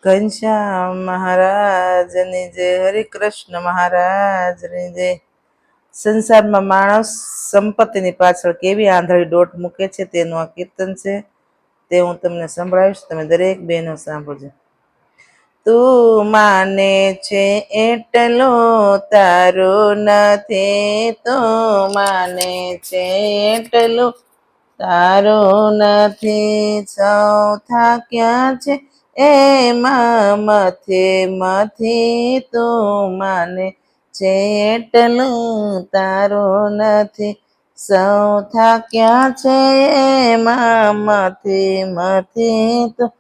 ઘનશ્યામ મહારાજની જય, હરિકૃષ્ણ મહારાજની જય. સંસારમાં માણસ સંપત્તિની પાછળ કેવી આંધળી દોટ મૂકે છે તેનું આ કીર્તન છે, તે હું તમને સંભળાવીશ. તમે દરેક બહેનો સાંભળજો. તું માને છે એટલો તારો નથી, તું માને છે એટલો તારો નથી, ચોથા ક્યાં છે એમાં મથે મથી, તું માને છે એટલું તારો નથી, ચોથા ક્યાં છે એમાં મથી મથી, તું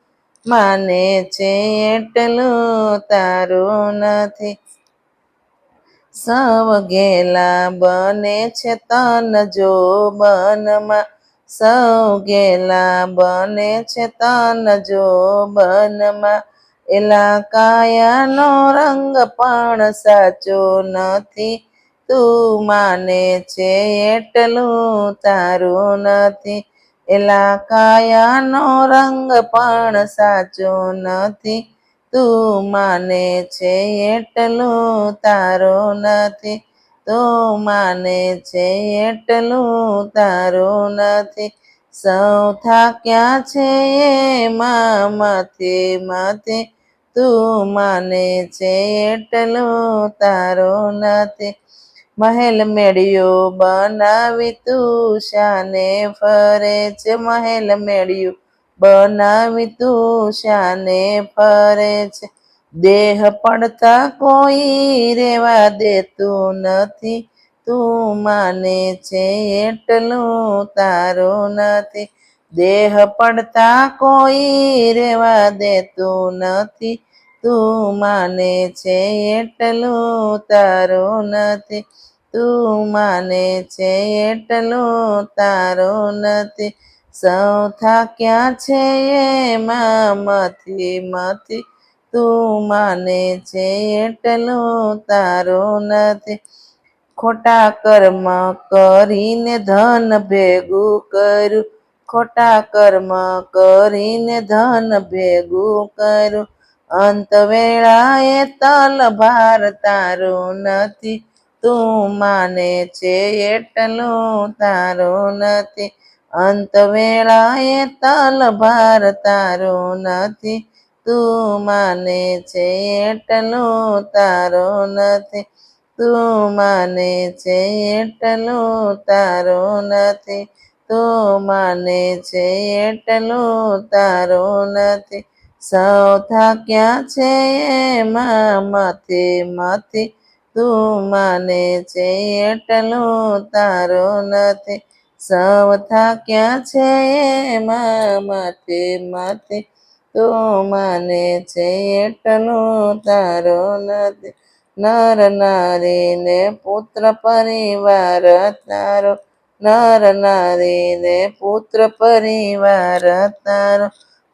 માને છે એટલું તારું નથી. સૌ ગેલા બને છે તન જો બનમાં, સૌ ગેલા બને છે તન જો બનમાં, એલા કાયાનો રંગ પણ સાચો નથી, તું માને છે એટલું તારું નથી, એલા કાયાનો રંગ પણ સાચો નથી, તું માને છે એટલું તારો નથી, તું માને છે એટલું તારો નથી, ચોથા ક્યાં છે એમાં મથે મથે, તું માને છે એટલું તારો નથી. મહેલ મેળ્યો બનાવી તું શાને ફરે છે, મહેલ મેળ્યું બનાવી તું શાને ફરે છે, દેહ પડતા કોઈ રેવા દેતું નથી, તું માને છે એટલું તારો નથી, દેહ પડતા કોઈ રેવા દેતું નથી, તું માને છે એટલું તારો નથી, તું માને છે એટલું તારો નથી, ચોથા ક્યાં છે એમાં મથી મથી, તું માને છે એટલું તારો નથી. ખોટા કર્મ કરીને ધન ભેગું કર્યું, ખોટા કર્મ કરીને ધન ભેગું કર્યું, અંત વેળાએ તલભાર તારું નથી, તું માને છે એટલું તારો નથી, અંત વેળાએ તલભાર તારો નથી, તું માને છે એટલું તારો નથી, તું માને છે એટલું તારો નથી, તું માને છે એટલું તારો નથી, ચોથા ક્યાં છે એમાં મથે મથી, તું માને છે એટલું તારો નથી, ચોથા ક્યાં છે એમાં મથે મથી, તું માને છે એટલું તારો નથી. નર નારીને પુત્ર પરિવાર તારો, નર નારીને પુત્ર પરિવાર તારો,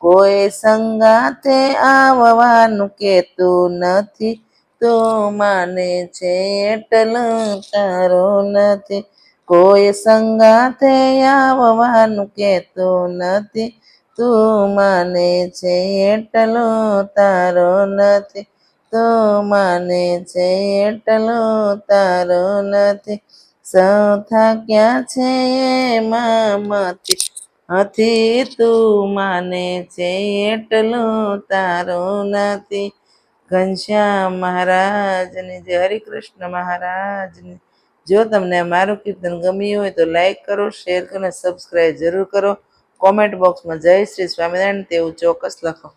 કોઈ સંગાતે આવવાનું કેતું નથી, તું માને છે એટલું તારો નથી, કોઈ સંગાતે આવવાનું કેતું નથી, તું માને છે એટલું તારો નથી, તું માને છે એટલું તારો નથી, ચોથા ક્યાં છે એમાં મથી મથી, તું માને છે એટલું તારો નથી. ઘનશ્યામ મહારાજની જય, હરિકૃષ્ણ મહારાજની. જો તમને મારું કીર્તન ગમ્યું હોય તો લાઈક કરો, શેર કરો, સબસ્ક્રાઈબ જરૂર કરો. કોમેન્ટ બોક્સમાં જય શ્રી સ્વામિનારાયણ તેવું ચોક્કસ લખો.